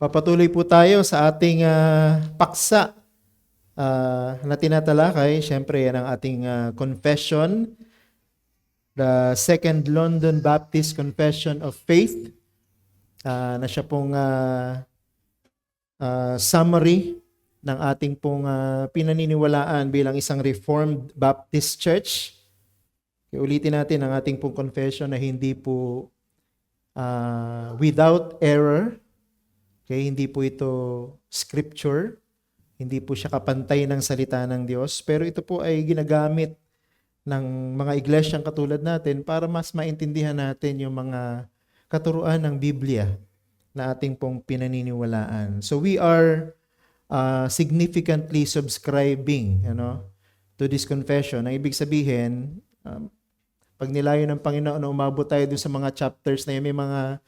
Papatuloy po tayo sa ating paksa na tinatalakay. Siyempre, yan ang ating confession, the Second London Baptist Confession of Faith, na siya pong summary ng ating pong pinaniniwalaan bilang isang Reformed Baptist Church. Ulitin natin ang ating pong confession na hindi po without error. Okay, hindi po ito scripture, hindi po siya kapantay ng salita ng Diyos, pero ito po ay ginagamit ng mga iglesyang katulad natin para mas maintindihan natin yung mga katuruan ng Biblia na ating pong pinaniniwalaan. So we are significantly subscribing to this confession. Ang ibig sabihin, pag nilayo ng Panginoon na umabot tayo dun sa mga chapters na yun, may mga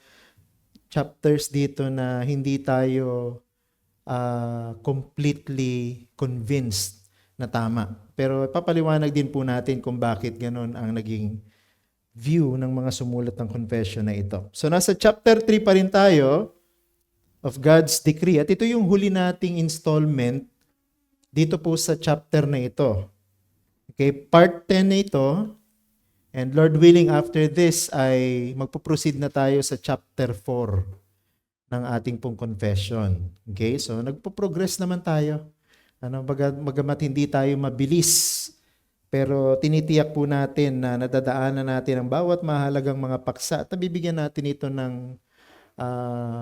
chapters dito na hindi tayo completely convinced na tama. Pero papaliwanag din po natin kung bakit ganun ang naging view ng mga sumulat ng confession na ito. So nasa chapter 3 pa rin tayo of God's decree. At ito yung huli nating installment dito po sa chapter na ito. Okay, part 10 na ito. And Lord willing, after this ay magpo-proceed na tayo sa chapter 4 ng ating pong confession. Okay? So, nagpo-progress naman tayo. Bagamat hindi tayo mabilis, pero tinitiyak po natin na nadadaanan natin ang bawat mahalagang mga paksa at nabibigyan natin ito ng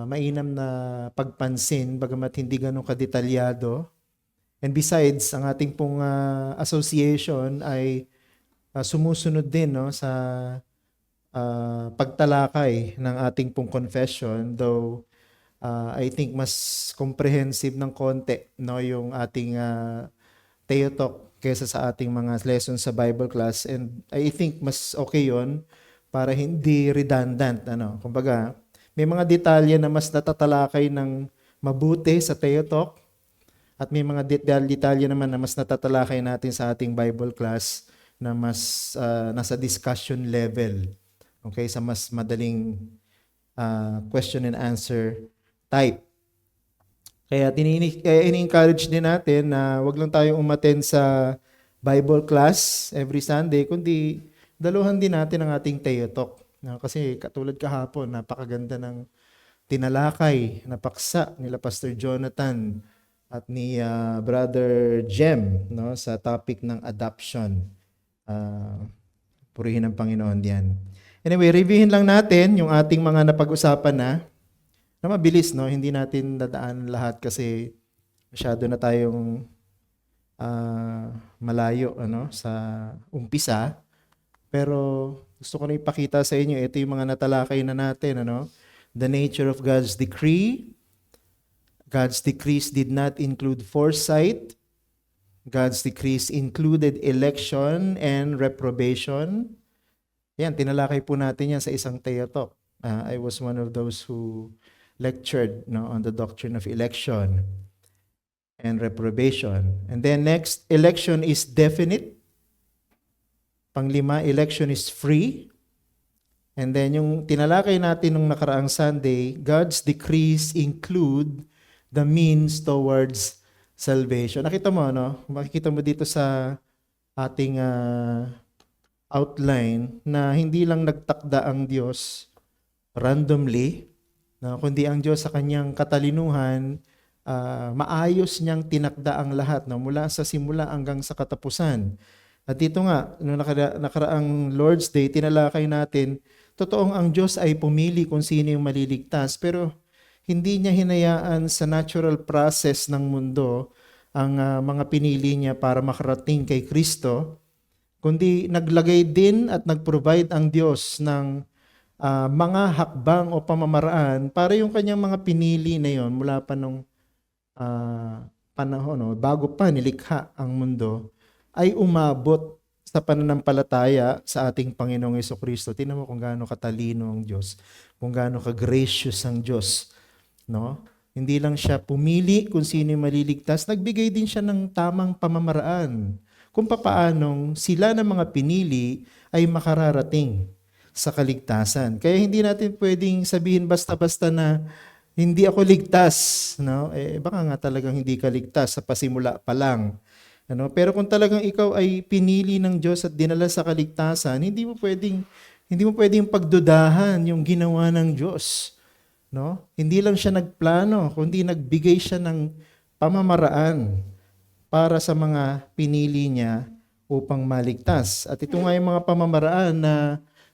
mainam na pagpansin, bagamat hindi ganun kadetalyado. And besides, ang ating pong association ay sumusunod din sa pagtalakay ng ating pong confession, though I think mas comprehensive ng konti yung ating Theotalk kaysa sa ating mga lessons sa Bible class, and I think mas okay yon para hindi redundant. Kumbaga, may mga detalye na mas natatalakay ng mabuti sa Theotalk at may mga detalye naman na mas natatalakay natin sa ating Bible class na mas nasa discussion level. Okay, sa mas madaling question and answer type. Kaya ini-encourage din natin na wag lang tayong umattend sa Bible class every Sunday, kundi daluhan din natin ang ating Theotalk. Kasi katulad kahapon, napakaganda ng tinalakay na paksa nila Pastor Jonathan at ni Brother Jem sa topic ng adoption. Purihin ng Panginoon diyan. Anyway, reviewin lang natin yung ating mga napag-usapan na mabilis, hindi natin dadaan lahat kasi masyado na tayong malayo sa umpisa. Pero gusto ko na ipakita sa inyo, ito yung mga natalakay na natin. The nature of God's decree. God's decrees did not include foresight. God's decrees included election and reprobation. Yan, tinalakay po natin yan sa isang Theotalk. I was one of those who lectured on the doctrine of election and reprobation. And then next, election is definite. Panglima, election is free. And then yung tinalakay natin nung nakaraang Sunday, God's decrees include the means towards salvation. Nakita mo, makikita mo dito sa ating outline na hindi lang nagtakda ang Diyos randomly, kundi ang Diyos sa kanyang katalinuhan, maayos niyang tinakda ang lahat mula sa simula hanggang sa katapusan. At dito nga, noong nakaraang Lord's Day, tinalakay natin, totoong ang Diyos ay pumili kung sino yung maliligtas, pero hindi niya hinayaan sa natural process ng mundo ang mga pinili niya para makarating kay Kristo, kundi naglagay din at nag-provide ang Diyos ng mga hakbang o pamamaraan para yung kanyang mga pinili na yon mula pa nung panahon, bago pa nilikha ang mundo, ay umabot sa pananampalataya sa ating Panginoong Jesucristo. Tingnan mo kung gaano katalino ang Diyos, kung gaano ka-gracious ang Diyos. Hindi lang siya pumili kung sino yung maliligtas, nagbigay din siya ng tamang pamamaraan kung papaanong sila ng mga pinili ay makararating sa kaligtasan. Kaya hindi natin pwedeng sabihin basta-basta na hindi ako ligtas, no? Baka nga talagang hindi ka ligtas sa pasimula pa lang. Ano? Pero kung talagang ikaw ay pinili ng Diyos at dinala sa kaligtasan, hindi mo pwedeng pagdudahan yung ginawa ng Diyos, no? Hindi lang siya nagplano, kundi nagbigay siya ng pamamaraan para sa mga pinili niya upang maligtas. At ito nga yung mga pamamaraan na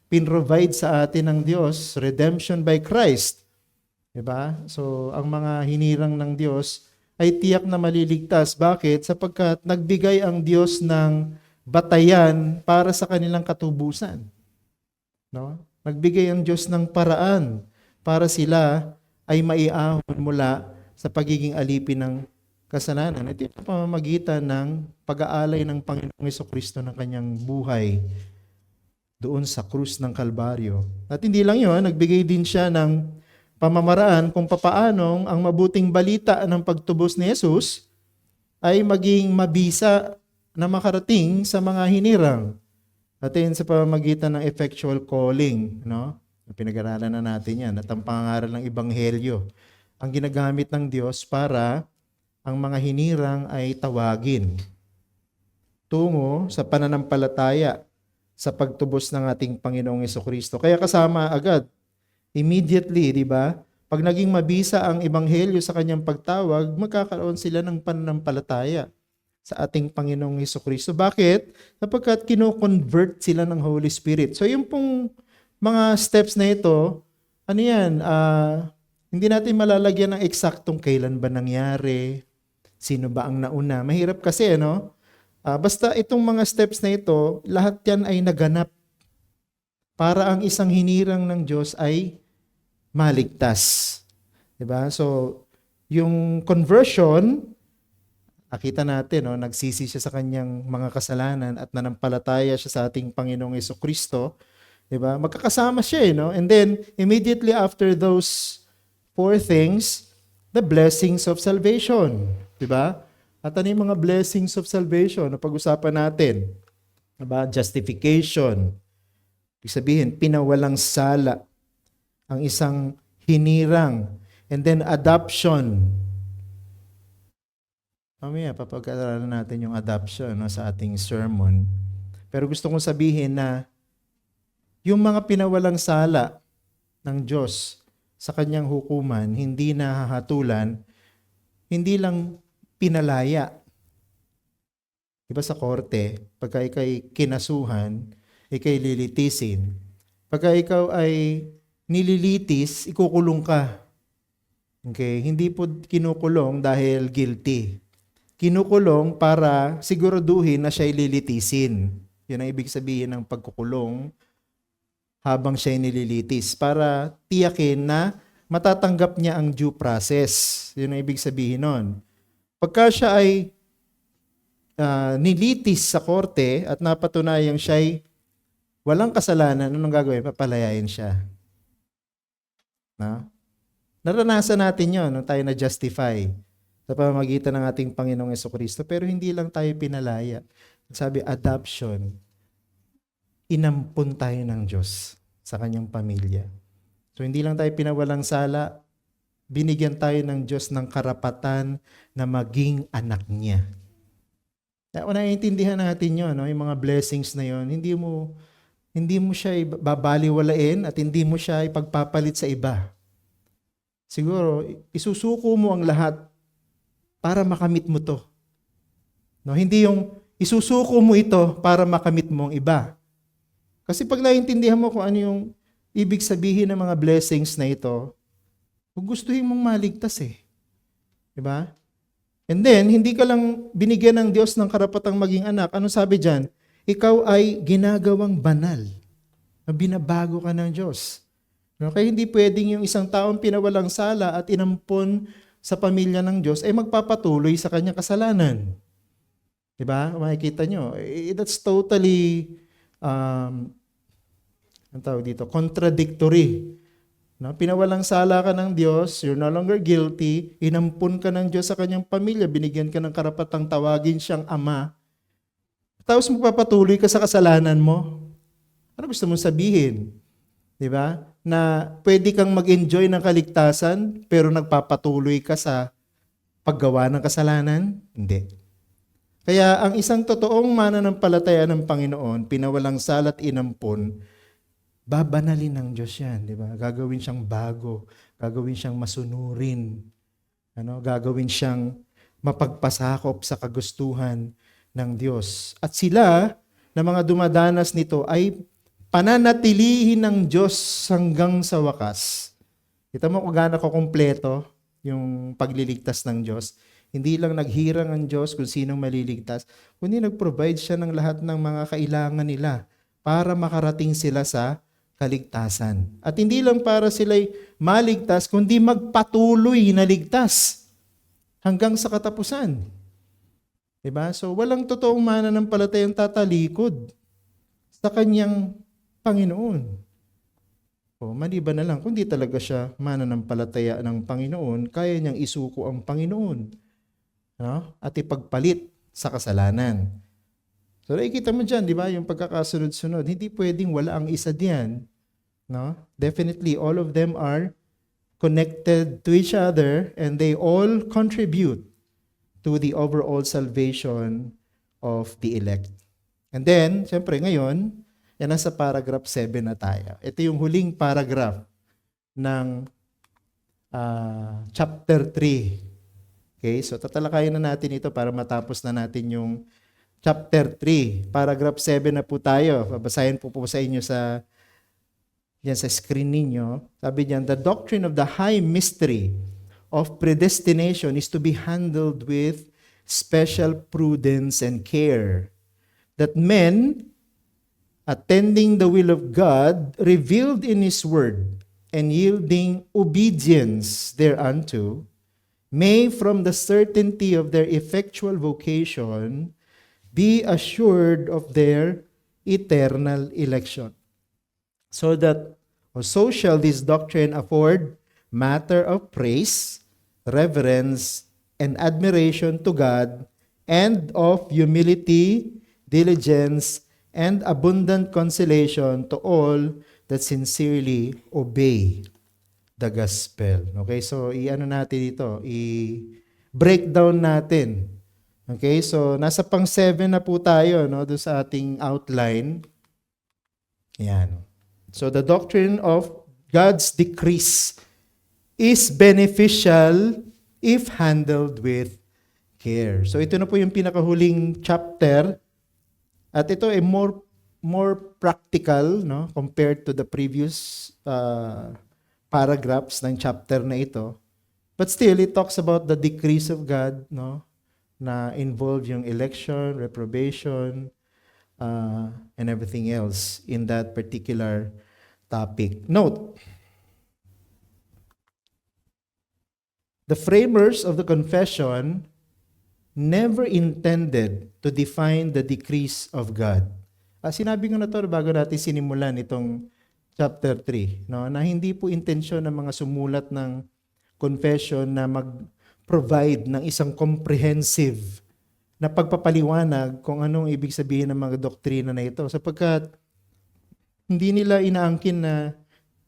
pinrovide sa atin ng Diyos, redemption by Christ. Diba? So, ang mga hinirang ng Diyos ay tiyak na maliligtas. Bakit? Sapagkat nagbigay ang Diyos ng batayan para sa kanilang katubusan. No? Nagbigay ang Diyos ng paraan para sila ay maiahon mula sa pagiging alipin ng kasalanan. Ito yung pamamagitan ng pag-aalay ng Panginoong Jesucristo ng kanyang buhay doon sa krus ng Kalbaryo. At hindi lang yun, nagbigay din siya ng pamamaraan kung papaanong ang mabuting balita ng pagtubos ni Jesus ay maging mabisa na makarating sa mga hinirang. At yun sa pamamagitan ng effectual calling, no? Pinag-aralan na natin yan, at ang pangangaral ng Ebanghelyo, ang ginagamit ng Diyos para ang mga hinirang ay tawagin tungo sa pananampalataya sa pagtubos ng ating Panginoong Jesucristo. Kaya kasama agad, immediately, di ba? Pag naging mabisa ang Ebanghelyo sa kanyang pagtawag, magkakaroon sila ng pananampalataya sa ating Panginoong Jesucristo. Bakit? Sapagkat kino-convert sila ng Holy Spirit. So yung pong mga steps na ito, ano yan, hindi natin malalagyan ng eksaktong kailan ba nangyari, sino ba ang nauna. Mahirap kasi, no? Basta itong mga steps na ito, lahat yan ay naganap para ang isang hinirang ng Diyos ay maligtas. Diba? So, yung conversion, nakita natin, no, nagsisi siya sa kanyang mga kasalanan at nanampalataya siya sa ating Panginoong Jesucristo. Diba? Magkakasama siya, no? And then, immediately after those 4 things, the blessings of salvation. Diba? At ano yung mga blessings of salvation na pag-usapan natin? Diba? Justification. Ibig sabihin, pinawalang sala ang isang hinirang. And then adoption. Mamaya, papag-aralan natin yung adoption, no, sa ating sermon. Pero gusto kong sabihin na yung mga pinawalang sala ng Diyos sa kanyang hukuman, hindi nahahatulan, hindi lang pinalaya. Diba sa korte, pagka ikaw'y kinasuhan, ikaw'y lilitisin. Pagka ikaw ay nililitis, ikukulong ka. Okay? Hindi po kinukulong dahil guilty. Kinukulong para siguraduhin na siya'y lilitisin. Yun ang ibig sabihin ng pagkukulong habang siya'y nililitis. Para tiyakin na matatanggap niya ang due process. Yun ang ibig sabihin nun. Pagka siya ay nilitis sa korte at napatunayang siya'y walang kasalanan, anong gagawin? Papalayain siya. Na? Naranasan natin yun nung tayo na-justify sa pamamagitan ng ating Panginoong Jesucristo. Pero hindi lang tayo pinalaya. Sabi, adoption. Inampun tayo ng Diyos sa kanyang pamilya. So hindi lang tayo pinawalang sala, binigyan tayo ng Diyos ng karapatan na maging anak niya. Kaya kung naiintindihan natin yun, no, yung mga blessings na yun, hindi mo siya babaliwalain at hindi mo siya ipagpapalit sa iba. Siguro, isusuko mo ang lahat para makamit mo to. No, hindi yung isusuko mo ito para makamit mo ang iba. Kasi pag naiintindihan mo kung ano yung ibig sabihin ng mga blessings na ito, gustuhin mong maligtas eh. Diba? And then, hindi ka lang binigyan ng Diyos ng karapatang maging anak. Ano sabi dyan? Ikaw ay ginagawang banal. Binabago ka ng Diyos. Kaya hindi pwedeng yung isang taong pinawalang sala at inampon sa pamilya ng Diyos ay magpapatuloy sa kanyang kasalanan. Diba? Makikita nyo. That's totally contradictory. No? Pinawalang sala ka ng Diyos, you're no longer guilty, inampun ka ng Diyos sa kanyang pamilya, binigyan ka ng karapatang tawagin siyang ama, tapos magpapatuloy ka sa kasalanan mo. Ano gusto mong sabihin? Diba? na pwede kang mag-enjoy ng kaligtasan pero nagpapatuloy ka sa paggawa ng kasalanan? Hindi. Kaya ang isang totoong mananampalataya ng Panginoon, pinawalang salat inampon, babanalin ng Diyos yan, di ba? Gagawin siyang bago, gagawin siyang masunurin, gagawin siyang mapagpasakop sa kagustuhan ng Diyos. At sila, na mga dumadanas nito, ay pananatilihin ng Diyos hanggang sa wakas. Kita mo kung gaano kumpleto yung pagliligtas ng Diyos. Hindi lang naghirang ang Diyos kung sinong maliligtas, kundi nag-provide siya ng lahat ng mga kailangan nila para makarating sila sa kaligtasan. At hindi lang para sila'y maligtas, kundi magpatuloy na ligtas hanggang sa katapusan. Diba? So, walang totoong mananampalatayang tatalikod sa kanyang Panginoon. O, maliban na lang, kung di talaga siya mananampalataya ng Panginoon, kaya niyang isuko ang Panginoon, at ipagpalit sa kasalanan. So, nakikita mo dyan, di ba, yung pagkakasunod-sunod, hindi pwedeng wala ang isa diyan. Definitely, all of them are connected to each other and they all contribute to the overall salvation of the elect. And then, siyempre ngayon, yan nasa paragraph 7 na tayo. Ito yung huling paragraph ng chapter 3. Okay, so tatalakayin na natin ito para matapos na natin yung chapter 3. Paragraph 7 na po tayo. Babasahin po sa inyo sa screen ninyo. Sabi niyan, the doctrine of the high mystery of predestination is to be handled with special prudence and care, that men, attending the will of God, revealed in His word, and yielding obedience thereunto, may from the certainty of their effectual vocation be assured of their eternal election. So shall this doctrine afford matter of praise, reverence, and admiration to God, and of humility, diligence, and abundant consolation to all that sincerely obey the gospel. Okay, so i-ano natin ito, i-breakdown natin. Okay, so nasa pang 7 na po tayo, doon sa ating outline. Yan. So the doctrine of God's decrees is beneficial if handled with care. So ito na po yung pinakahuling chapter at ito ay more practical, compared to the previous paragraphs ng chapter na ito. But still, it talks about the decrees of God, na involve yung election, reprobation, and everything else in that particular topic. Note, the framers of the confession never intended to define the decrees of God. Sinabi ko na ito bago natin sinimulan itong chapter 3, na hindi po intensyon ng mga sumulat ng confession na mag-provide ng isang comprehensive na pagpapaliwanag kung anong ibig sabihin ng mga doktrina na ito. Sapagkat hindi nila inaangkin na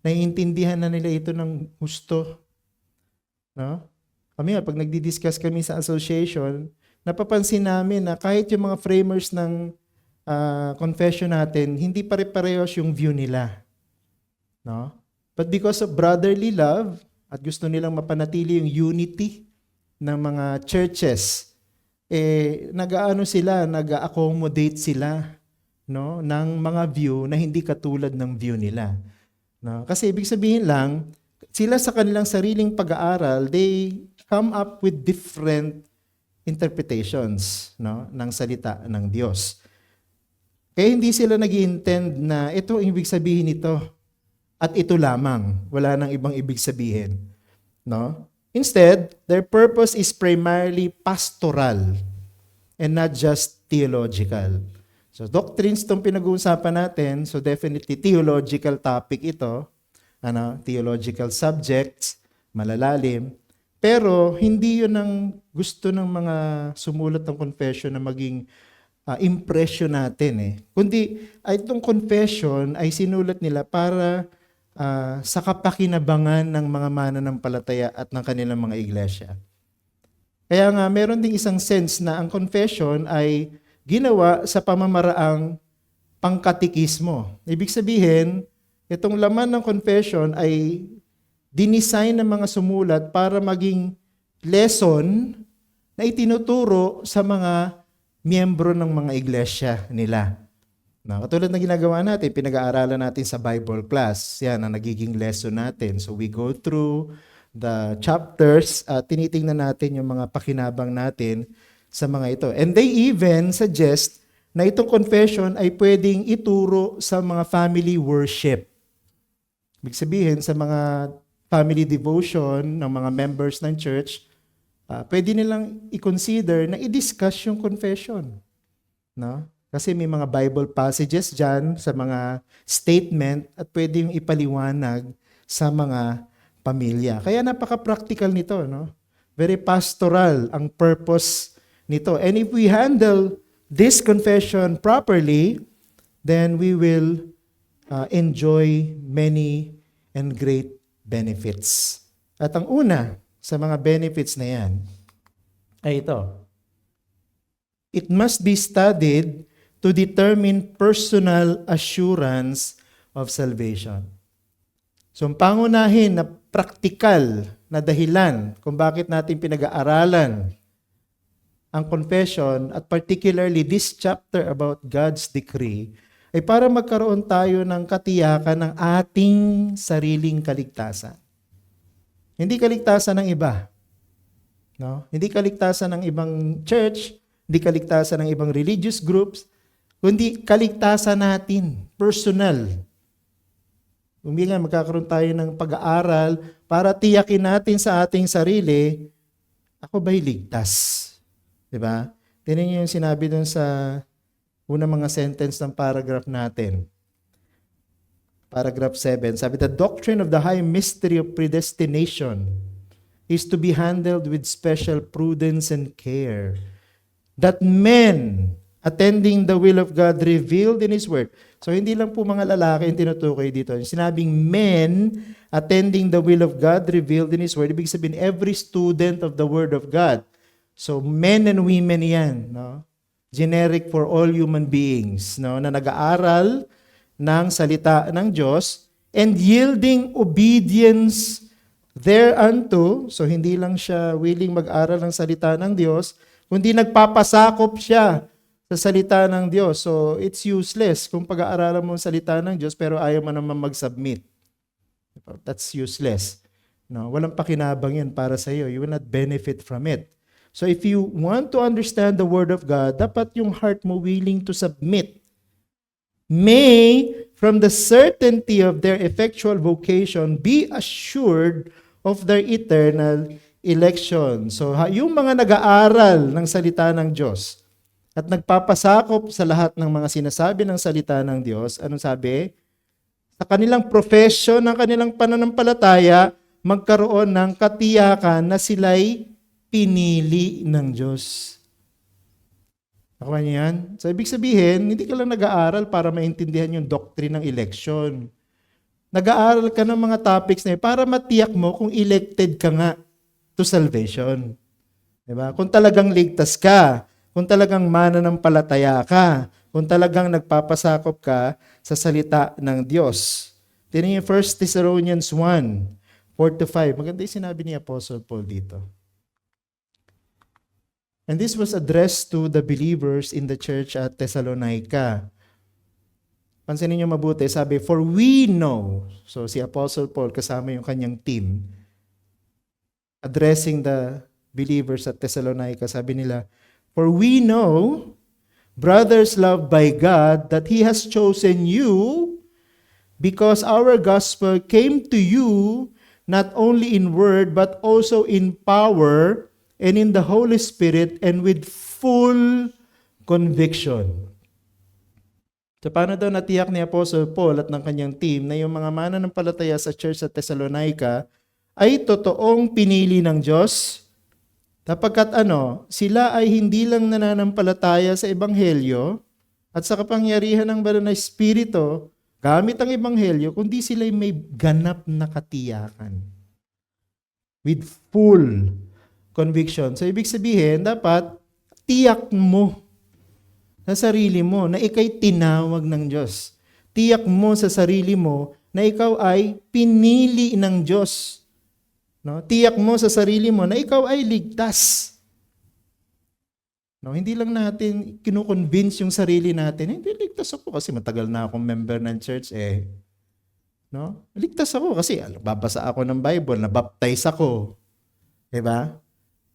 naiintindihan na nila ito ng gusto. Kami pag nagdi-discuss kami sa association, napapansin namin na kahit yung mga framers ng confession natin, hindi pare-parehas yung view nila. But because of brotherly love at gusto nilang mapanatili yung unity ng mga churches, nag-accommodate sila ng mga view na hindi katulad ng view nila. Kasi ibig sabihin lang, sila sa kanilang sariling pag-aaral, they come up with different interpretations ng salita ng Diyos. Kaya hindi sila nag-intend na ito ang ibig sabihin nito at ito lamang. Wala nang ibang ibig sabihin. Instead, their purpose is primarily pastoral and not just theological. So doctrines itong pinag-uusapan natin, so definitely theological topic ito, theological subjects, malalalim. Pero hindi yun ang gusto ng mga sumulat ng confession na maging impression natin. Kundi itong confession ay sinulat nila para sa kapakinabangan ng mga mananampalataya at ng kanilang mga iglesia. Kaya nga, meron ding isang sense na ang confession ay ginawa sa pamamaraang pangkatikismo. Ibig sabihin, itong laman ng confession ay dinesign ng mga sumulat para maging lesson na itinuturo sa mga miyembro ng mga iglesia nila. No, katulad na ginagawa natin, pinag-aaralan natin sa Bible class. Yan ang nagiging lesson natin. So we go through the chapters at tinitingnan natin yung mga pakinabang natin sa mga ito. And they even suggest na itong confession ay pwedeng ituro sa mga family worship. Ibig sabihin, sa mga family devotion ng mga members ng church, pwede nilang i-consider na i-discuss yung confession. No? Kasi may mga Bible passages dyan sa mga statement at pwede yung ipaliwanag sa mga pamilya. Kaya napaka-practical nito. No? Very pastoral ang purpose nito. And if we handle this confession properly, then we will enjoy many and great benefits. At ang una sa mga benefits na yan ay ito. It must be studied to determine personal assurance of salvation. So, ang pangunahin na praktikal na dahilan kung bakit natin pinag-aaralan ang confession at particularly this chapter about God's decree ay para magkaroon tayo ng katiyakan ng ating sariling kaligtasan. Hindi kaligtasan ng iba. No? Hindi kaligtasan ng ibang church, hindi kaligtasan ng ibang religious groups, kundi kaligtasan natin, personal. Nga, magkakaroon tayo ng pag-aaral para tiyakin natin sa ating sarili, ako ba'y ligtas? Diba? Tingnan niyo yung sinabi dun sa unang mga sentence ng paragraph natin. Paragraph 7, sabi, the doctrine of the high mystery of predestination is to be handled with special prudence and care, that men attending the will of God revealed in His Word. So, hindi lang po mga lalaki yung tinutukoy dito. Sinabing men attending the will of God revealed in His Word. Ibig sabihin, every student of the Word of God. So, men and women yan. No? Generic for all human beings. No? Na nag-aaral ng salita ng Diyos and yielding obedience thereunto. So, hindi lang siya willing mag-aral ng salita ng Diyos, kundi nagpapasakop siya sa salita ng Diyos. So, it's useless kung pag-aaralan mo ang salita ng Diyos pero ayaw mo naman mag-submit. That's useless. No, walang pakinabang yan para sa iyo. You will not benefit from it. So, if you want to understand the Word of God, dapat yung heart mo willing to submit. May, from the certainty of their effectual vocation, be assured of their eternal election. So, yung mga nag-aaral ng salita ng Diyos, at nagpapasakop sa lahat ng mga sinasabi ng salita ng Diyos, anong sabi? Sa kanilang profession, ng kanilang pananampalataya, magkaroon ng katiyakan na sila'y pinili ng Diyos. Nakuha niyo yan? So, ibig sabihin, hindi ka lang nag-aaral para maintindihan yung doctrine ng election. Nag-aaral ka ng mga topics na yun para matiyak mo kung elected ka nga to salvation. Diba? Kung talagang ligtas ka, kung talagang mananampalataya ka, kung talagang nagpapasakop ka sa salita ng Diyos. Tingnan niyo 1 Thessalonians 1:4-5. Maganda yung sinabi ni Apostle Paul dito. And this was addressed to the believers in the church at Thessalonica. Pansinin niyo mabuti, sabi, for we know, so si Apostle Paul kasama yung kanyang team, addressing the believers at Thessalonica, sabi nila, for we know, brothers loved by God, that He has chosen you because our gospel came to you not only in word but also in power and in the Holy Spirit and with full conviction. So paano daw natiyak ni Apostle Paul at ng kanyang team na yung mga mananampalataya sa church sa Thessalonica ay totoong pinili ng Diyos? Sapagkat sila ay hindi lang nananampalataya sa Ebanghelyo at sa kapangyarihan ng Banal na Espiritu, gamit ang ebanghelyo, kundi sila'y may ganap na katiyakan. With full conviction. So, ibig sabihin, dapat tiyak mo sa sarili mo na ikaw'y tinawag ng Diyos. Tiyak mo sa sarili mo na ikaw ay pinili ng Diyos. No? Tiyak mo sa sarili mo na ikaw ay ligtas. No, hindi lang natin kinukonvince yung sarili natin, hindi ligtas ako kasi matagal na akong member ng church No? Ligtas ako kasi babasa ako ng Bible, nabaptize ako. 'Di ba?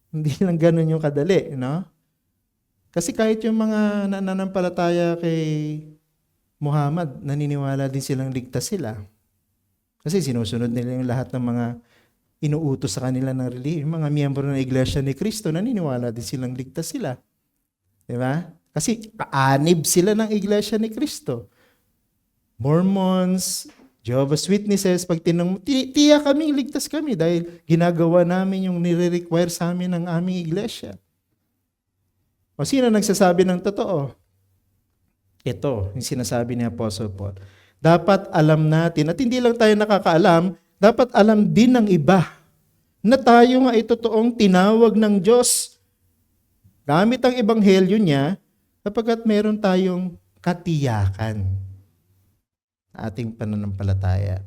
Hindi lang ganoon yung kadali, no? Kasi kahit yung mga nananampalataya kay Muhammad, naniniwala din silang ligtas sila. Kasi sinusunod nila yung lahat ng mga inuutos sa kanila ng relihiyon. Yung mga miyembro ng Iglesia ni Cristo, naniniwala din silang ligtas sila. Diba? Kasi kaanib sila ng Iglesia ni Cristo. Mormons, Jehovah's Witnesses, pag tiyak kaming ligtas kami dahil ginagawa namin yung nire-require sa amin ng aming iglesia. O sino nagsasabi ng totoo? Ito, yung sinasabi ni Apostle Paul. Dapat alam natin, at hindi lang tayo nakakaalam, dapat alam din ng iba na tayo nga ay totoong tinawag ng Diyos. Gamit ang ebanghelyo niya, kapagkat meron tayong katiyakan sa ating pananampalataya.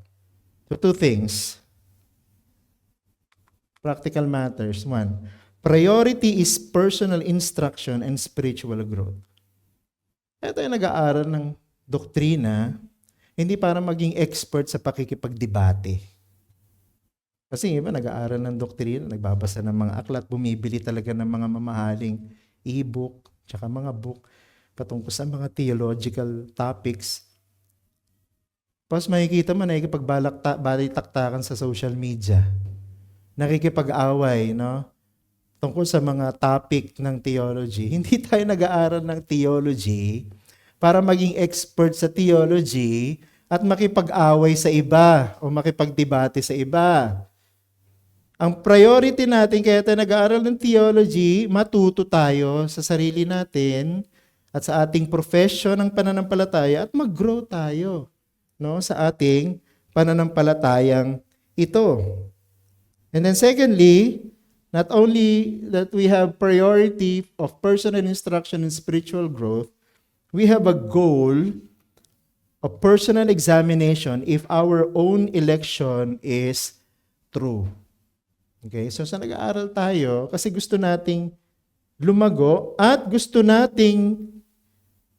So, two things. Practical matters. One, priority is personal instruction and spiritual growth. Kaya tayo nag-aaral ng doktrina, hindi para maging expert sa pakikipagdebate. Kasi iba nag-aaral ng doktrina, nagbabasa ng mga aklat, bumibili talaga ng mga mamahaling e-book, tsaka mga book patungkol sa mga theological topics. Tapos makikita mo, nakikipagbalaktaktakan sa social media. Nakikipag-away, no? Tungkol sa mga topic ng theology. Hindi tayo nag-aaral ng theology para maging expert sa theology at makipag-away sa iba o makipagdebate sa iba. Ang priority natin, kaya tayo nag-aaral ng theology, matuto tayo sa sarili natin at sa ating profession ng pananampalataya at mag-grow tayo, no, sa ating pananampalatayang ito. And then secondly, not only that we have priority of personal instruction and spiritual growth, we have a goal of personal examination if our own election is true. Okay, so sa nag-aaral tayo, kasi gusto nating lumago at gusto nating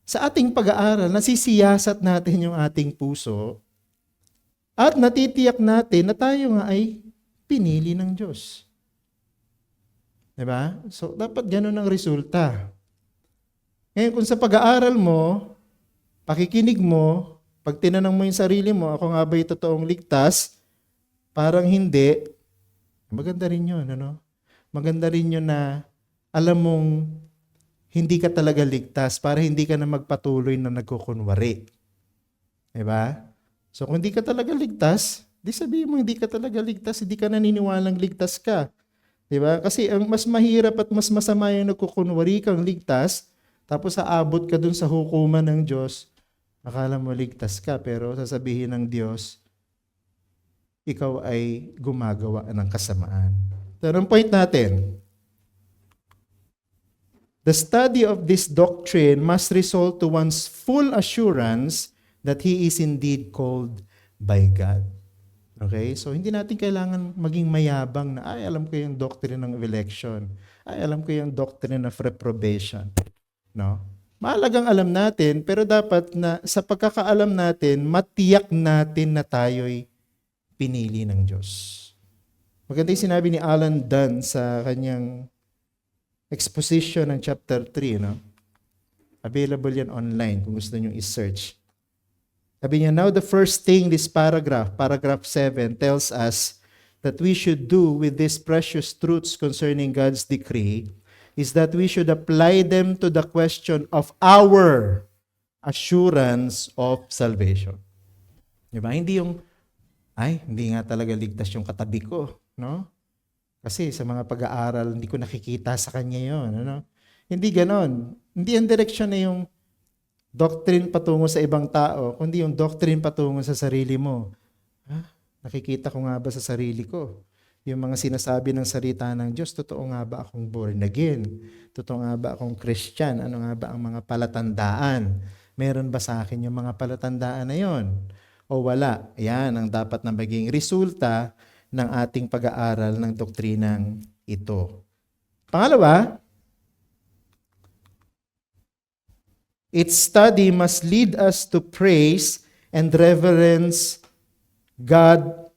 sa ating pag-aaral, nasisiyasat natin yung ating puso at natitiyak natin na tayo nga ay pinili ng Diyos. Diba? So, dapat ganun ang resulta. Ngayon, kung sa pag-aaral mo, pakikinig mo, pag tinanong mo yung sarili mo, ako nga ba'y totoong ligtas? Parang hindi. Maganda rin yun, ano? Maganda rin yun na alam mong hindi ka talaga ligtas para hindi ka na magpatuloy na nagkukunwari. Diba? So, kung hindi ka talaga ligtas, di sabihin mo hindi ka talaga ligtas, hindi ka naniniwalang ligtas ka. Diba? Kasi ang mas mahirap at mas masama yung nagkukunwari kang ligtas, tapos aabot ka dun sa hukuman ng Diyos, akala mo ligtas ka, pero sasabihin ng Diyos, ikaw ay gumagawa ng kasamaan. Pero ang point natin, the study of this doctrine must result to one's full assurance that he is indeed called by God. Okay? So, hindi natin kailangan maging mayabang na, ay, alam ko yung doctrine ng election. Ay, alam ko yung doctrine of reprobation. No? Mahalagang alam natin, pero dapat na sa pagkakaalam natin, matiyak natin na tayo'y pinili ng Diyos. Maganda yung sinabi ni Alan Dunn sa kanyang exposition ng chapter 3. No? Available yan online kung gusto nyo i-search. Sabi niya, now the first thing this paragraph 7, tells us that we should do with these precious truths concerning God's decree is that we should apply them to the question of our assurance of salvation. Diba? Hindi yung, ay, hindi nga talaga ligtas yung katabi ko. No? Kasi sa mga pag-aaral, hindi ko nakikita sa kanya yon. Ano? Hindi ganon. Hindi ang direksyon na yung doctrine patungo sa ibang tao, kundi yung doctrine patungo sa sarili mo. Nakikita ko nga ba sa sarili ko? Yung mga sinasabi ng salita ng Diyos, totoo nga ba akong born again? Totoo nga ba akong Christian? Ano nga ba ang mga palatandaan? Meron ba sa akin yung mga palatandaan na yon? O wala? Yan ang dapat na maging resulta ng ating pag-aaral ng doktrinang ito. Pangalawa, its study must lead us to praise and reverence God,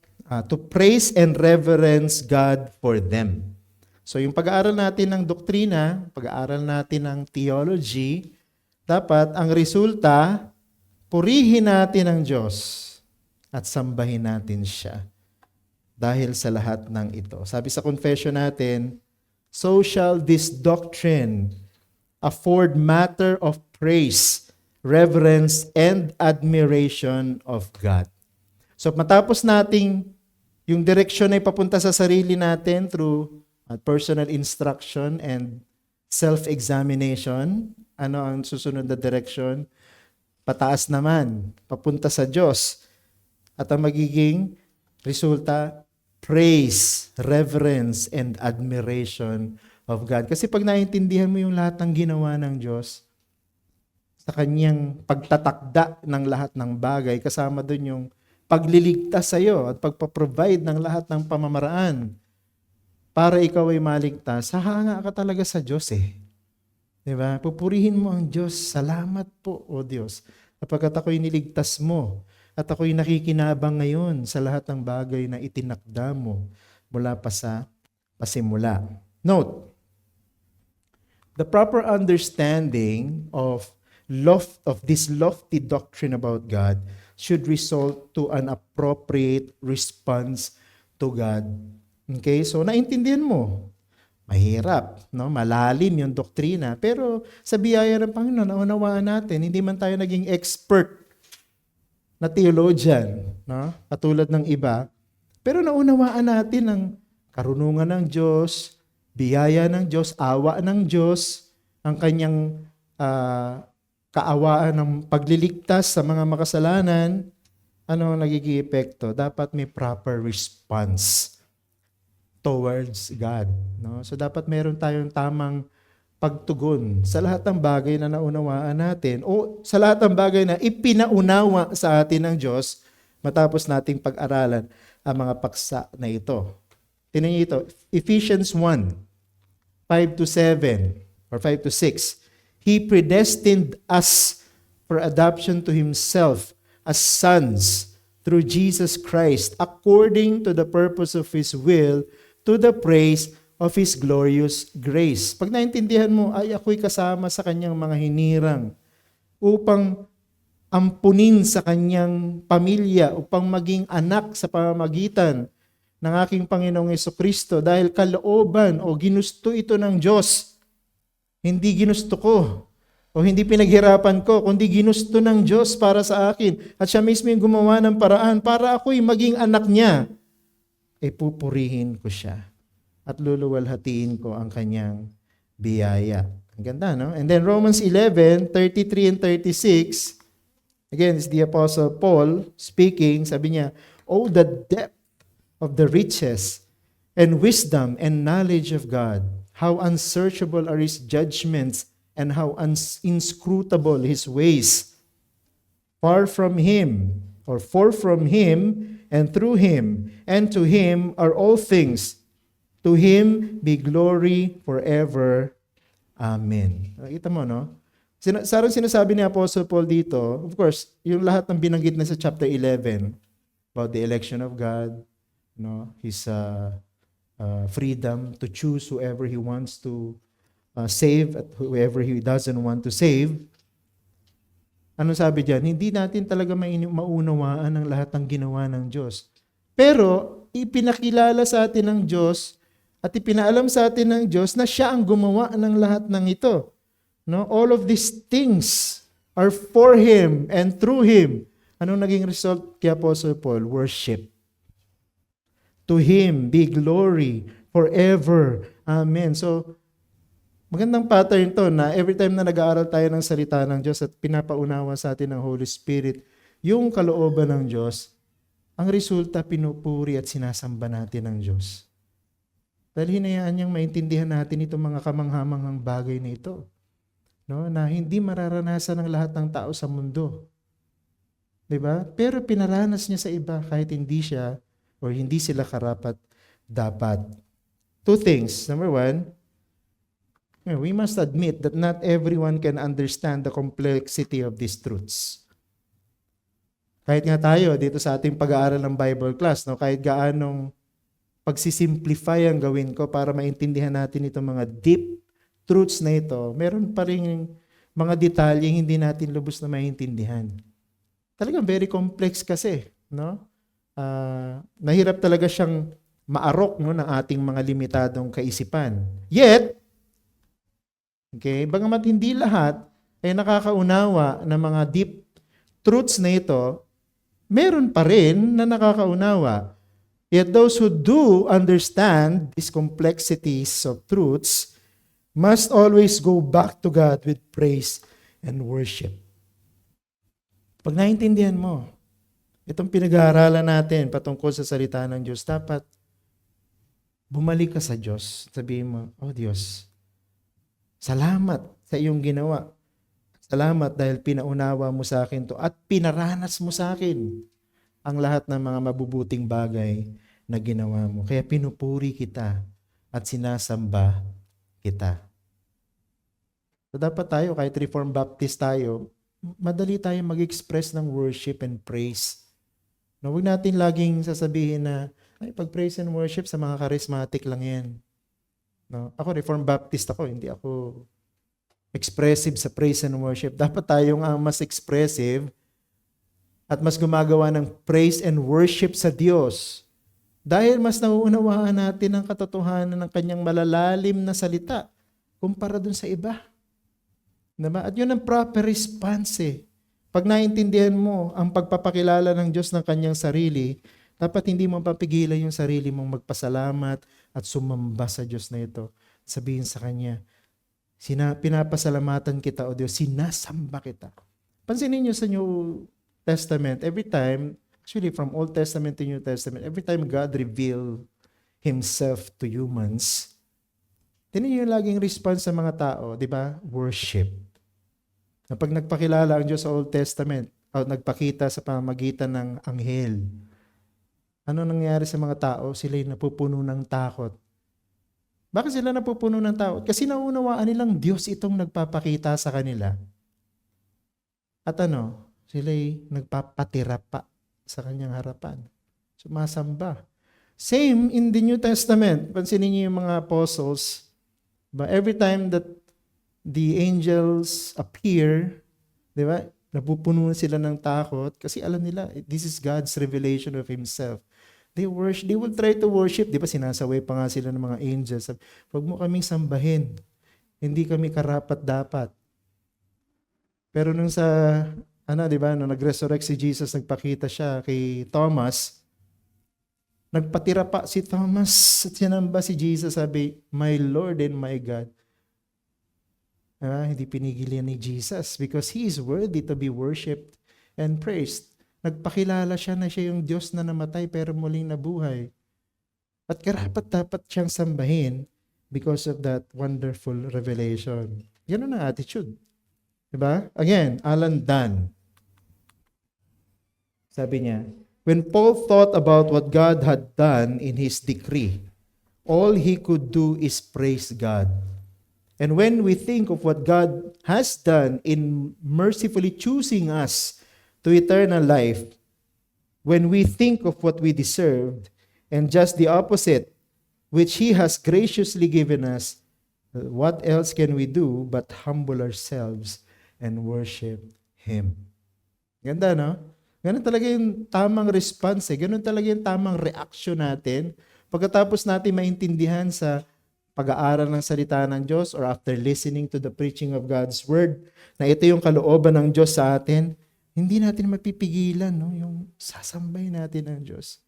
to praise and reverence God for them. So yung pag-aaral natin ng doktrina, pag-aaral natin ng theology, dapat ang resulta, purihin natin ang Diyos at sambahin natin siya dahil sa lahat ng ito. Sabi sa confession natin, so shall this doctrine afford matter of praise, reverence, and admiration of God. So matapos nating yung direksyon ay papunta sa sarili natin through personal instruction and self-examination, ano ang susunod na direksyon? Pataas naman, papunta sa Diyos. At ang magiging resulta, praise, reverence, and admiration of God. Kasi pag naintindihan mo yung lahat ng ginawa ng Diyos, sa kanyang pagtatakda ng lahat ng bagay, kasama dun yung pagliligtas sa iyo at pagpaprovide ng lahat ng pamamaraan para ikaw ay maligtas, hahanga ka talaga sa Diyos eh. Diba? Pupurihin mo ang Diyos. Salamat po, O Diyos, kapag ako'y niligtas mo at ako'y nakikinabang ngayon sa lahat ng bagay na itinakda mo mula pa sa pasimula. Note, the proper understanding of this lofty doctrine about God should result to an appropriate response to God. Okay? So, naintindihan mo. Mahirap, no? Malalim yung doktrina. Pero sa biyaya ng Panginoon, naunawaan natin, hindi man tayo naging expert na theologian, no? Katulad ng iba. Pero naunawaan natin ang karunungan ng Diyos, biyaya ng Diyos, awa ng Diyos, ang kanyang kaawaan ng pagliligtas sa mga makasalanan. Ano ang nagiging epekto? Dapat may proper response towards God. No? So dapat meron tayong tamang pagtugon sa lahat ng bagay na naunawaan natin o sa lahat ng bagay na ipinaunawa sa atin ng Diyos matapos nating pag-aralan ang mga paksa na ito. Tingnan niyo ito, Ephesians 1, 5-7 or 5-6. He predestined us for adoption to Himself as sons through Jesus Christ according to the purpose of His will, to the praise of His glorious grace. Pag naintindihan mo, ay ako'y kasama sa Kanyang mga hinirang upang ampunin sa Kanyang pamilya, upang maging anak sa pamamagitan ng aking Panginoong Jesucristo dahil kalooban o ginusto ito ng Diyos. Hindi ginusto ko o hindi pinaghirapan ko, kundi ginusto ng Diyos para sa akin. At siya mismo yung gumawa ng paraan para ako'y maging anak niya. Pupurihin ko siya at luluwalhatiin ko ang kanyang biyaya. Ang ganda, no? And then Romans 11:33 and 36, again, it's the Apostle Paul speaking, sabi niya, oh, the depth of the riches and wisdom and knowledge of God, how unsearchable are His judgments and how inscrutable His ways. For from Him and through Him and to Him are all things. To Him be glory forever. Amen. Nakita mo, no? Sarang sinasabi ni Apostle Paul dito, of course, yung lahat ng binanggit na sa chapter 11 about the election of God, no? His freedom to choose whoever He wants to save at whoever He doesn't want to save. Ano sabi diyan? Hindi natin talaga maunawaan ang lahat ng ginawa ng Diyos. Pero ipinakilala sa atin ng Diyos at ipinaalam sa atin ng Diyos na siya ang gumawa ng lahat ng ito. No? All of these things are for Him and through Him. Anong naging result kay Apostle Paul? Worship. To Him be glory forever. Amen. So, Magandang pattern to na every time na nag-aaral tayo ng salita ng Diyos at pinapaunawa sa atin ng Holy Spirit, yung kalooban ng Diyos, ang resulta pinupuri at sinasamba natin ng Diyos. Dahil hinayaan niyang maintindihan natin itong mga kamanghamanghang bagay na ito. No? Na hindi mararanasan ng lahat ng tao sa mundo. Diba? Pero pinaranas niya sa iba kahit hindi siya o hindi sila karapat dapat. Two things. Number one, we must admit that not everyone can understand the complexity of these truths. Kahit nga tayo dito sa ating pag-aaral ng Bible class, no, kahit gaanong pagsisimplify ang gawin ko para maintindihan natin itong mga deep truths na ito, meron pa rin mga detalyeng hindi natin lubos na maintindihan. Talagang very complex kasi, no? Nahirap talaga siyang maarok, no, ng ating mga limitadong kaisipan. Yet, okay, bagamat hindi lahat ay nakakaunawa ng mga deep truths na ito, meron pa rin na nakakaunawa. Yet those who do understand these complexities of truths must always go back to God with praise and worship. Pag naintindihan mo, itong pinag-aaralan natin patungkol sa salita ng Diyos, dapat bumalik ka sa Diyos. Sabihin mo, oh Diyos, salamat sa iyong ginawa. Salamat dahil pinaunawa mo sa akin to at pinaranas mo sa akin ang lahat ng mga mabubuting bagay na ginawa mo. Kaya pinupuri kita at sinasamba kita. So dapat tayo, kahit Reformed Baptist tayo, madali tayo mag-express ng worship and praise. No, huwag natin laging sasabihin na, ay, pag-praise and worship sa mga charismatic lang yan. No? Ako, Reformed Baptist ako, hindi ako expressive sa praise and worship. Dapat tayong ang mas expressive at mas gumagawa ng praise and worship sa Diyos. Dahil mas nauunawaan natin ang katotohanan ng kanyang malalalim na salita kumpara dun sa iba. Diba? At yun ang proper response eh. Pag naintindihan mo ang pagpapakilala ng Diyos ng kanyang sarili, dapat hindi mo papigilan yung sarili mong magpasalamat at sumamba sa Diyos na ito. Sabihin sa Kanya, pinapasalamatan kita o Diyos, sinasamba kita. Pansinin niyo sa New Testament, every time, actually from Old Testament to New Testament, every time God revealed Himself to humans, tinan niyo yung laging response sa mga tao, di ba? Worship. Na pag nagpakilala ang Diyos sa Old Testament, o nagpakita sa pamamagitan ng anghel, ano nangyari sa mga tao? Sila'y napupuno ng takot. Bakit sila napupuno ng takot? Kasi naunawaan nilang Diyos itong nagpapakita sa kanila. At sila'y nagpapatira pa sa kanyang harapan. Sumasamba. Same in the New Testament. Pansinin niyo yung mga apostles. But every time that the angels appear, di ba, napupuno sila ng takot kasi alam nila, this is God's revelation of Himself. They will try to worship. Di ba, sinasaway pa nga sila ng mga angels. Huwag mo kaming sambahin. Hindi kami karapat-dapat. Pero nung sa, di ba, nung nag-resurrect si Jesus, nagpakita siya kay Thomas, nagpatira pa si Thomas at sinamba si Jesus, sabi, my Lord and my God. Hindi pinigil yan ni Jesus because He is worthy to be worshipped and praised. Nagpakilala siya na siya yung Diyos na namatay pero muling nabuhay. At karapat-dapat siyang sambahin because of that wonderful revelation. Yan ang attitude. Diba? Again, Alan Dunn. Sabi niya, when Paul thought about what God had done in His decree, all he could do is praise God. And when we think of what God has done in mercifully choosing us to eternal life, when we think of what we deserved, and just the opposite, which He has graciously given us, what else can we do but humble ourselves and worship Him? Ganda, no? Ganun talaga yung tamang response. Ganun talaga yung tamang reaction natin. Pagkatapos natin maintindihan sa pag-aaral ng salita ng Diyos or after listening to the preaching of God's Word, na ito yung kalooban ng Diyos sa atin, hindi natin mapipigilan, no? Yung sasambay natin ang Diyos.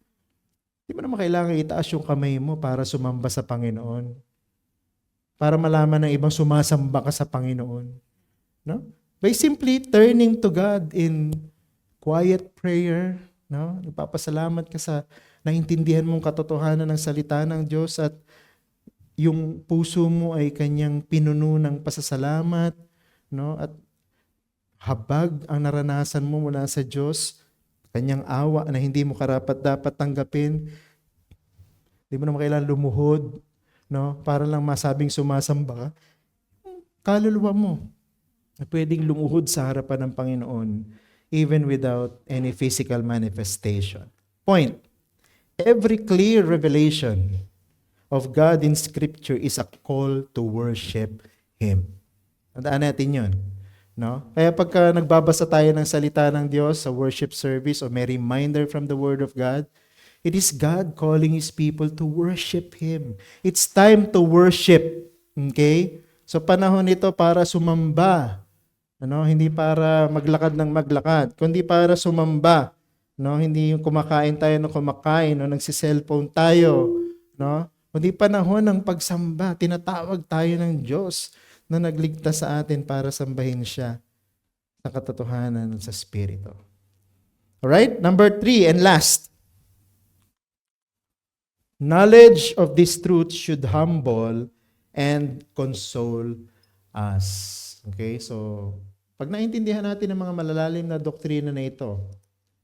Hindi mo naman kailangan itaas yung kamay mo para sumamba sa Panginoon. para malaman ng ibang sumasamba ka sa Panginoon. No? By simply turning to God in quiet prayer, no? Nagpapasalamat ka sa naintindihan mong katotohanan ng salita ng Diyos at yung puso mo ay kanyang pinuno ng pasasalamat, no? At habag ang naranasan mo mula sa Diyos, kanyang awa na hindi mo karapat-dapat tanggapin. Hindi mo naman kailangan lumuhod, no? Para lang masabing sumasamba ka. Kaluluwa mo na pwedeng lumuhod sa harapan ng Panginoon even without any physical manifestation. Point. Every clear revelation of God in Scripture is a call to worship Him. Tandaan natin yun. No? Kaya pagka nagbabasa tayo ng salita ng Diyos sa worship service o may reminder from the Word of God, it is God calling His people to worship Him. It's time to worship. Okay? So panahon ito para sumamba. Hindi para maglakad ng maglakad, kundi para sumamba. Hindi yung kumakain tayo ng kumakain o nagsi-cellphone tayo. Kundi panahon ng pagsamba, tinatawag tayo ng Diyos na nagligtas sa atin para sambahin siya sa katotohanan at sa Espiritu. Alright? Number 3 and last. Knowledge of this truth should humble and console us. Okay? So, pag naintindihan natin ang mga malalalim na doktrina na ito,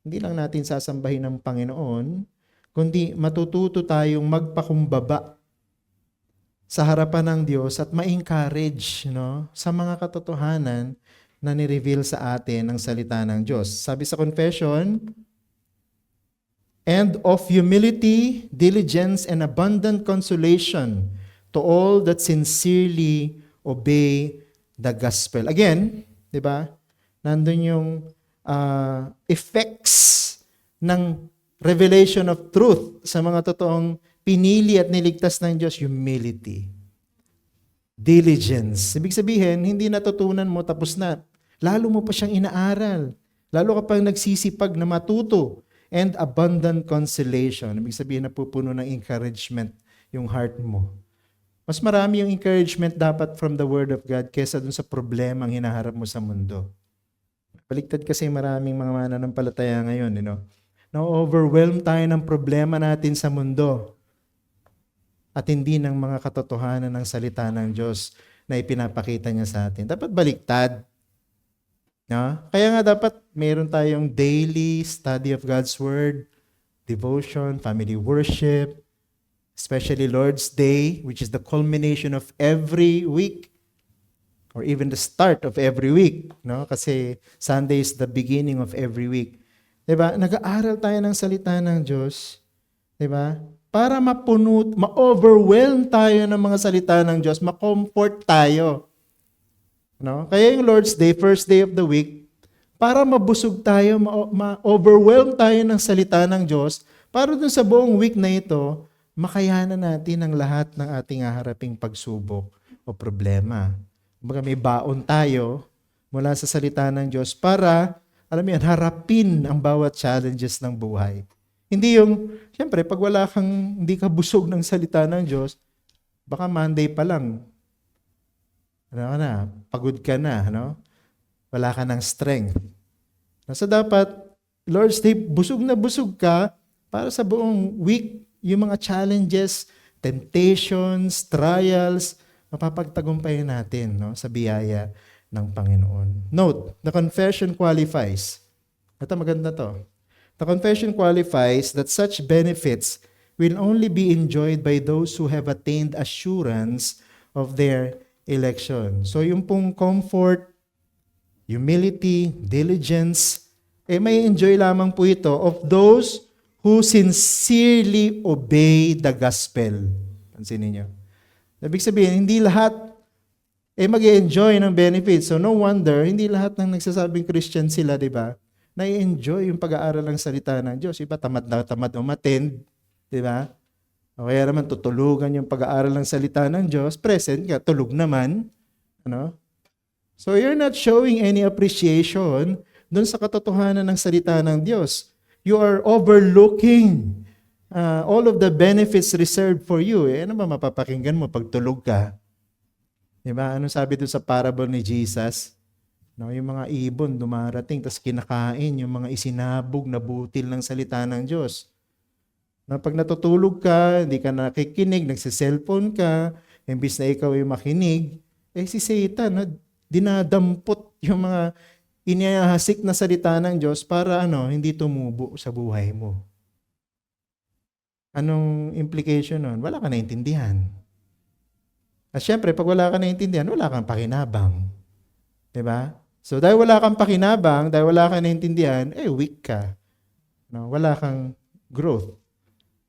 hindi lang natin sasambahin ng Panginoon, kundi matututo tayong magpakumbaba sa harapan ng Diyos at ma-encourage sa mga katotohanan na ni-reveal sa atin ng salita ng Diyos. Sabi sa confession, and of humility, diligence, and abundant consolation to all that sincerely obey the gospel. Again, di ba? Nandun yung effects ng revelation of truth sa mga totoong pinili at niligtas ng Diyos. Humility. Diligence. Ibig sabihin, hindi natutunan mo tapos na. Lalo mo pa siyang inaaral. Lalo ka pang nagsisipag na matuto. And abundant consolation. Ibig sabihin, napupuno ng encouragement yung heart mo. Mas marami yung encouragement dapat from the Word of God kesa dun sa problema ang hinaharap mo sa mundo. Baliktad kasi maraming mga mananampalataya ngayon, na-overwhelm tayo ng problema natin sa mundo at hindi ng mga katotohanan ng salita ng Diyos na ipinapakita niya sa atin. Dapat baliktad. No? Kaya nga dapat mayroon tayong daily study of God's Word, devotion, family worship, especially Lord's Day, which is the culmination of every week or even the start of every week. No? Kasi Sunday is the beginning of every week. Diba? Nag-aaral tayo ng salita ng Diyos. Diba? Para ma-overwhelm tayo ng mga salita ng Diyos, ma-comfort tayo. No? Kaya yung Lord's Day, first day of the week, para mabusog tayo, ma-overwhelm tayo ng salita ng Diyos, para dun sa buong week na ito, makayanan natin ang lahat ng ating haharaping pagsubok o problema. Kumbaga may baon tayo mula sa salita ng Diyos para, alam mo yan, harapin ang bawat challenges ng buhay. Hindi yung, siyempre, pag hindi ka busog ng salita ng Diyos, baka Monday pa lang, pagod ka na, wala ka ng strength. So dapat, Lord's Day, busog na busog ka para sa buong week, yung mga challenges, temptations, trials, mapapagtagumpayan natin sa biyaya ng Panginoon. Note, the confession qualifies. Ito maganda to. The confession qualifies that such benefits will only be enjoyed by those who have attained assurance of their election. So yung pong comfort, humility, diligence, may enjoy lamang po ito of those who sincerely obey the gospel. Pansinin niyo. Ibig sabihin, hindi lahat mag-enjoy ng benefits. So no wonder, hindi lahat ng nagsasabing Christian sila, di ba? Na-enjoy yung pag-aaral ng salita ng Diyos. Iba tamad na tamad umattend, di ba? O kaya naman tutulugan yung pag-aaral ng salita ng Diyos, present ka, tulog naman. So you're not showing any appreciation dun sa katotohanan ng salita ng Diyos. You are overlooking all of the benefits reserved for you. Ano ba mapapakinggan mo pag tulog ka? Diba? Anong sabi doon sa parable ni Jesus? No, yung mga ibon dumarating tapos kinakain yung mga isinabog na butil ng salita ng Diyos. Na pag natutulog ka, hindi ka nakikinig, nagsiselfone ka, imbis na ikaw ay makinig, si Satan, no, dinadampot yung mga inihahasik na salita ng Diyos para hindi tumubo sa buhay mo. Anong implication nun? Wala ka naintindihan. At syempre, pag wala ka naintindihan, wala kang pakinabang. Diba? So, dahil wala kang pakinabang, dahil wala kang naintindihan, weak ka. No? Wala kang growth.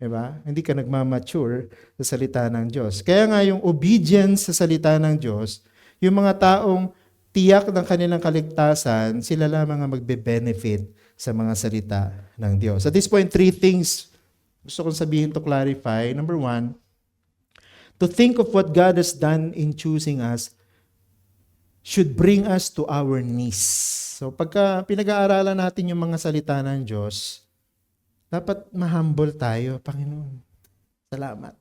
Diba? Hindi ka nagmamature sa salita ng Diyos. Kaya nga yung obedience sa salita ng Diyos, yung mga taong tiyak ng kanilang kaligtasan, sila lamang ang magbe-benefit sa mga salita ng Diyos. At this point, 3 things gusto kong sabihin to clarify. Number 1, to think of what God has done in choosing us should bring us to our knees. So pagka pinag-aaralan natin yung mga salita ng Diyos, dapat ma-humble tayo. Panginoon, salamat.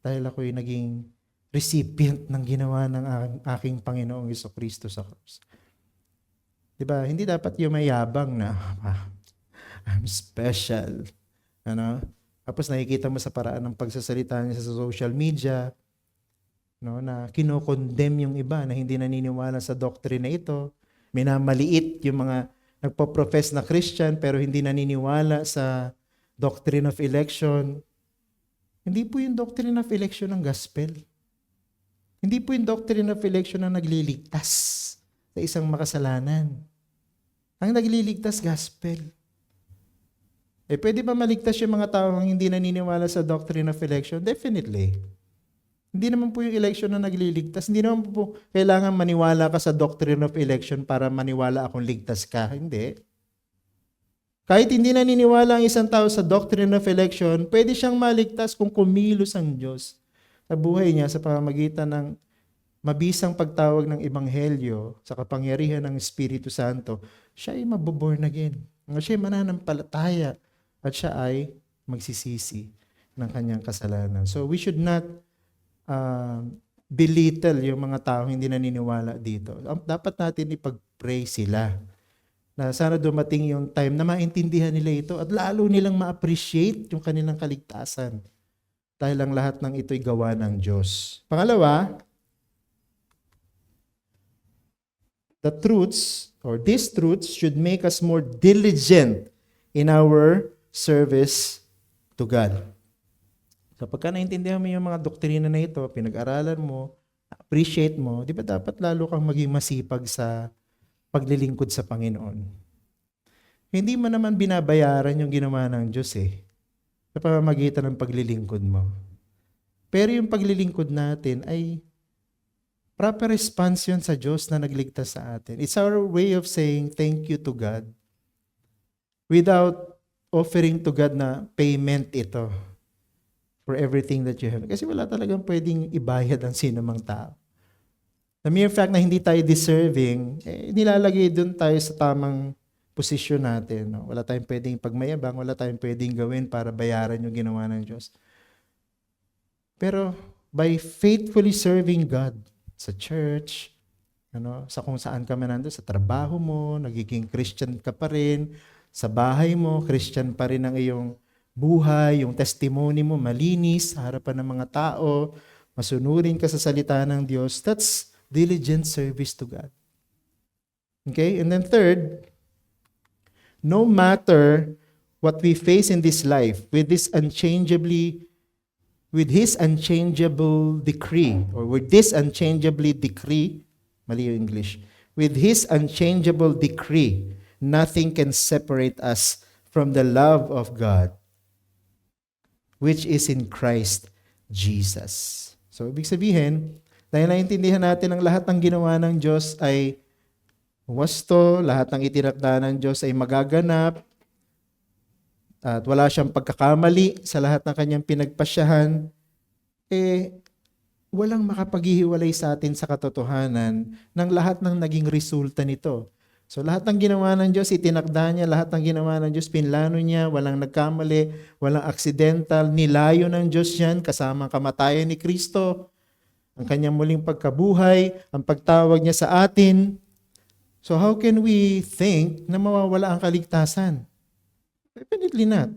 Dahil ako'y naging recipient ng ginawa ng aking Panginoong Jesucristo sa krus. Diba? Hindi dapat yung mayabang na, I'm special. Tapos nakikita mo sa paraan ng pagsasalita niya sa social media, na kinokondem yung iba na hindi naniniwala sa doctrine na ito. Minamaliit yung mga nagpo-profess na Christian pero hindi naniniwala sa doctrine of election. Hindi po yung doctrine of election ng gospel. Hindi po yung doctrine of election na nagliligtas sa isang makasalanan. Ang nagliligtas, gospel. Pwede ba maligtas yung mga taong hindi naniniwala sa doctrine of election? Definitely. Hindi naman po yung election na nagliligtas. Hindi naman po kailangan maniwala ka sa doctrine of election para maniwala akong ligtas ka. Hindi. Kahit hindi naniniwala ang isang tao sa doctrine of election, pwede siyang maligtas kung kumilos ang Diyos sa buhay niya sa pamamagitan ng mabisang pagtawag ng Ebanghelyo sa kapangyarihan ng Espiritu Santo. Siya ay maboborn again. Siya ay mananampalataya. At siya ay magsisisi ng kanyang kasalanan. So we should not belittle yung mga taong hindi naniniwala dito. Dapat natin ipag-pray sila na sana dumating yung time na maintindihan nila ito at lalo nilang ma-appreciate yung kanilang kaligtasan. Dahil ang lahat ng ito'y gawa ng Diyos. Pangalawa, these truths should make us more diligent in our service to God. So pagka naintindihan mo yung mga doktrina na ito, pinag-aralan mo, appreciate mo, di ba dapat lalo kang maging masipag sa paglilingkod sa Panginoon? Hindi mo naman binabayaran yung ginawa ng Diyos sa pamamagitan ng paglilingkod mo. Pero yung paglilingkod natin ay proper response yun sa Diyos na nagligtas sa atin. It's our way of saying thank you to God without offering to God na payment ito for everything that you have. Kasi wala talagang pwedeng ibayad ang sinumang tao. The mere fact na hindi tayo deserving, nilalagay dun tayo sa tamang posisyon natin. No? Wala tayong pwedeng pagmayabang, wala tayong pwedeng gawin para bayaran yung ginawa ng Diyos. Pero by faithfully serving God sa church, sa kung saan ka man nandun, sa trabaho mo, nagiging Christian ka pa rin, sa bahay mo, Christian pa rin ang iyong buhay, yung testimony mo malinis sa harapan ng mga tao, masunurin ka sa salita ng Diyos, that's diligent service to God. Okay? And then third, no matter what we face in this life, with His unchangeably decree, mali yung English, with His unchangeable decree, nothing can separate us from the love of God, which is in Christ Jesus. So, ibig sabihin, dahil naintindihan natin ang lahat ng ginawa ng Diyos ay wasto, lahat ng itinakda ng Diyos ay magaganap, at wala siyang pagkakamali sa lahat ng kanyang pinagpasyahan, walang makapaghihiwalay sa atin sa katotohanan ng lahat ng naging resulta nito. So lahat ng ginawa ng Diyos, itinakda niya, lahat ng ginawa ng Diyos, pinlano niya, walang nagkamali, walang aksidental, nilayo ng Diyos yan, kasama kamatayan ni Kristo. ang kanyang muling pagkabuhay, ang pagtawag niya sa atin. So how can we think na mawawala ang kaligtasan? Definitely not.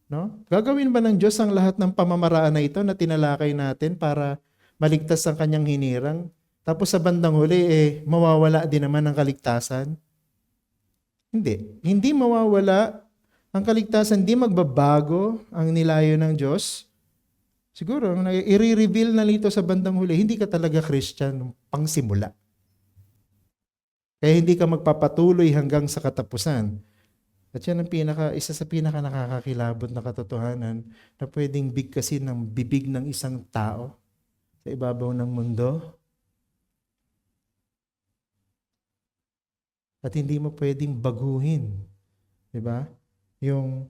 No? Gagawin ba ng Diyos ang lahat ng pamamaraan na ito na tinalakay natin para maligtas ang kanyang hinirang? Tapos sa bandang huli, mawawala din naman ang kaligtasan? Hindi. Hindi mawawala ang kaligtasan, hindi magbabago ang nilayo ng Diyos. Siguro, i-reveal na nito sa bandang huli, hindi ka talaga Christian pangsimula. Kaya hindi ka magpapatuloy hanggang sa katapusan. At yan ang isa sa pinaka nakakakilabot na katotohanan na pwedeng bigkasin ng bibig ng isang tao sa ibabaw ng mundo. At hindi mo pwedeng baguhin, di ba? Yung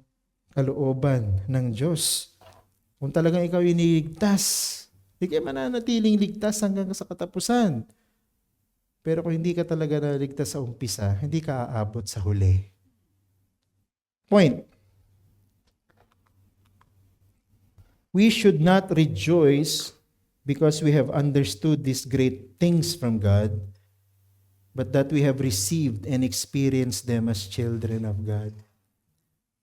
kalooban ng Diyos. Kung talagang ikaw iniligtas, hindi ka mananatiling ligtas hanggang sa katapusan. Pero kung hindi ka talaga naligtas sa umpisa, hindi ka aabot sa huli. Point. We should not rejoice because we have understood these great things from God, but that we have received and experienced them as children of God.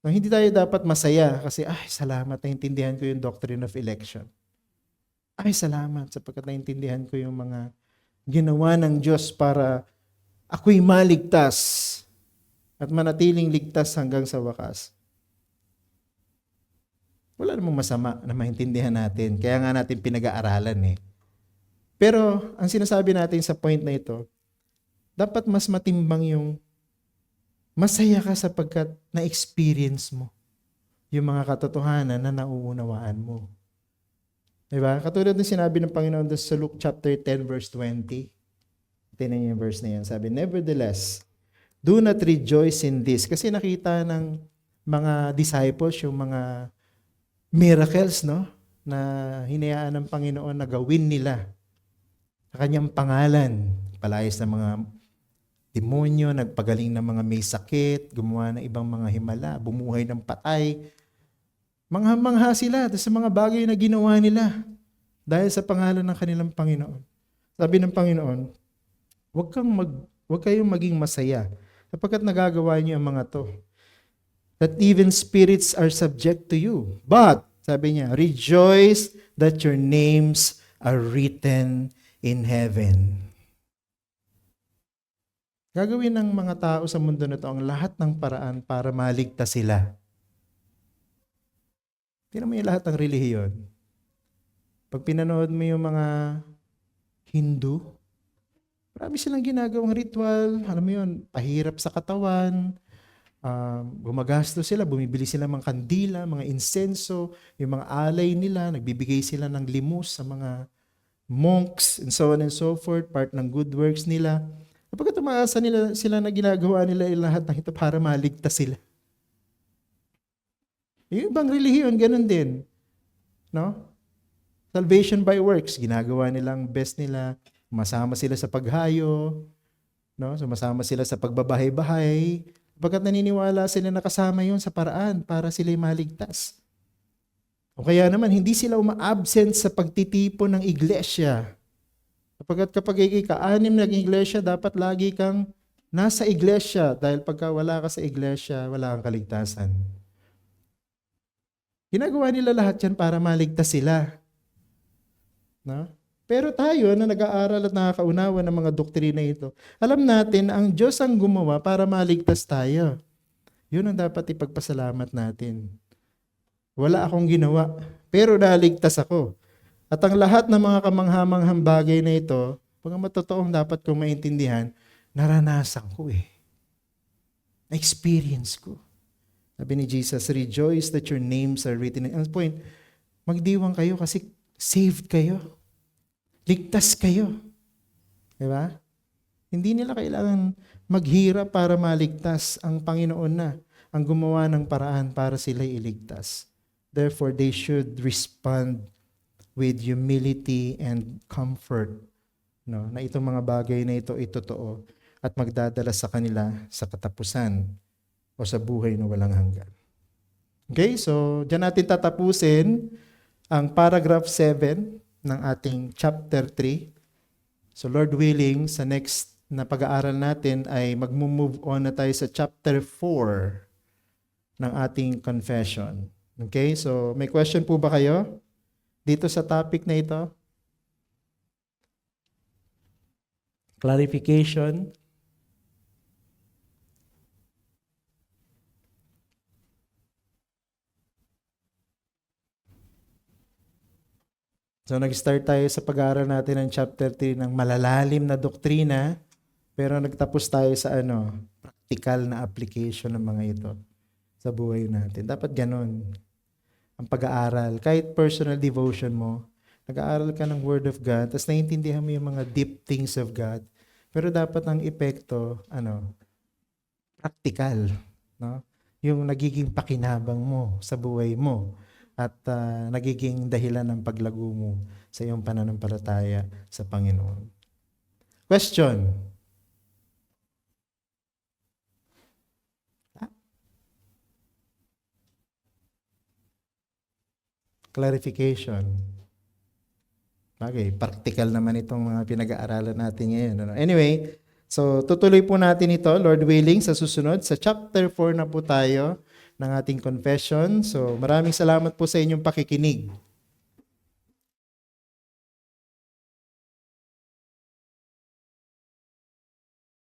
So, hindi tayo dapat masaya kasi, salamat, naintindihan ko yung doctrine of election. Salamat sapagkat naintindihan ko yung mga ginawa ng Diyos para ako'y maligtas at manatiling ligtas hanggang sa wakas. Wala namang masama na maintindihan natin. Kaya nga natin pinag-aaralan . Pero ang sinasabi natin sa point na ito, dapat mas matimbang yung masaya ka sapagkat na-experience mo yung mga katotohanan na nauunawaan mo. Diba? Katulad ng sinabi ng Panginoon sa Luke chapter 10 verse 20. Tingnan niyo yung verse na yan. Sabi, nevertheless, do not rejoice in this. Kasi nakita ng mga disciples yung mga miracles, no? Na hinayaan ng Panginoon na gawin nila sa kanyang pangalan. Palayas ng mga demonyo, nagpagaling ng mga may sakit, gumawa ng ibang mga himala, bumuhay ng patay. Mangha sila sa mga bagay na ginawa nila dahil sa pangalan ng kanilang Panginoon. Sabi ng Panginoon, huwag kayong maging masaya sapagkat nagagawa niyo ang mga to. That even spirits are subject to you. But, sabi niya, rejoice that your names are written in heaven. Gagawin ng mga tao sa mundo na to ang lahat ng paraan para maligtas sila. Tingnan mo yung lahat ng relihiyon. Pag pinanood mo yung mga Hindu, marami silang ginagawang ritual, alam mo yun, pahirap sa katawan, gumagastos sila, bumibili sila ng kandila, mga insenso, yung mga alay nila, nagbibigay sila ng limos sa mga monks, and so on and so forth, part ng good works nila. Kapag tumaasa sila na ginagawa nila yung lahat ng ito para maligtas sila. Yung ibang relihiyon, ganun din. No? Salvation by works, ginagawa nilang best nila, masama sila sa paghayo, no? Sumasama sila sa pagbabahay-bahay, pagkat naniniwala sila na kasama yun sa paraan para sila'y maligtas. O kaya naman, hindi sila uma-absent sa pagtitipon ng iglesia. Kapag ka-anim ng iglesia, dapat lagi kang nasa iglesia dahil pagka wala ka sa iglesia, wala kang kaligtasan. Ginagawa nila lahat yan para maligtas sila. No? Pero tayo na nag-aaral at nakakaunawa ng mga doktrina ito, alam natin ang Diyos ang gumawa para maligtas tayo. Yun ang dapat ipagpasalamat natin. Wala akong ginawa, pero naligtas ako. At ang lahat ng mga kamanghamanghang bagay na ito, pag matotoong dapat kong maintindihan, naranasan ko . Na-experience ko. Sabi ni Jesus, rejoice that your names are written. Ang point, magdiwang kayo kasi saved kayo. Ligtas kayo. Diba? Hindi nila kailangan maghirap para maligtas. Ang Panginoon na ang gumawa ng paraan para sila iligtas. Therefore, they should respond with humility and comfort. No? Na itong mga bagay na ito ay totoo at magdadala sa kanila sa katapusan o sa buhay na walang hanggan. Okay, so dyan natin tatapusin ang paragraph 7 ng ating chapter 3. So Lord willing, sa next na pag-aaral natin ay mag-move on na tayo sa chapter 4 ng ating confession. Okay? So may question po ba kayo dito sa topic na ito? Clarification? So nag-start tayo sa pag-aaral natin ng chapter 3 ng malalalim na doktrina, pero nagtapos tayo sa practical na application ng mga ito sa buhay natin. Dapat ganun ang pag-aaral. Kahit personal devotion mo, nag-aaral ka ng Word of God, tapos naiintindihan mo yung mga deep things of God, pero dapat ang epekto, practical, no? Yung nagiging pakinabang mo sa buhay mo at nagiging dahilan ng paglago mo sa iyong pananampalataya sa Panginoon. Question? Clarification. Bagay, practical naman itong mga pinag-aaralan natin ngayon. Anyway, so tutuloy po natin ito, Lord willing, sa susunod. Sa chapter 4 na po tayo ng ating confession. So maraming salamat po sa inyong pakikinig.